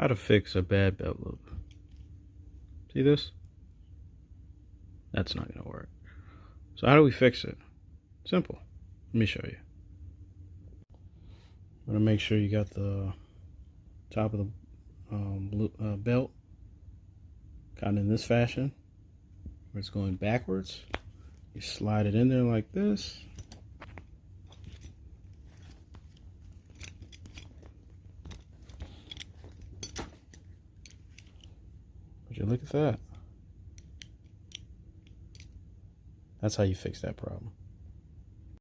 How to fix a bad belt loop. See this? That's not going to work. So how do we fix it? Simple. Let me show you. I'm going to make sure you got the top of the belt kind of in this fashion, where it's going backwards. You slide it in there like this. Would you look at that? That's how you fix that problem.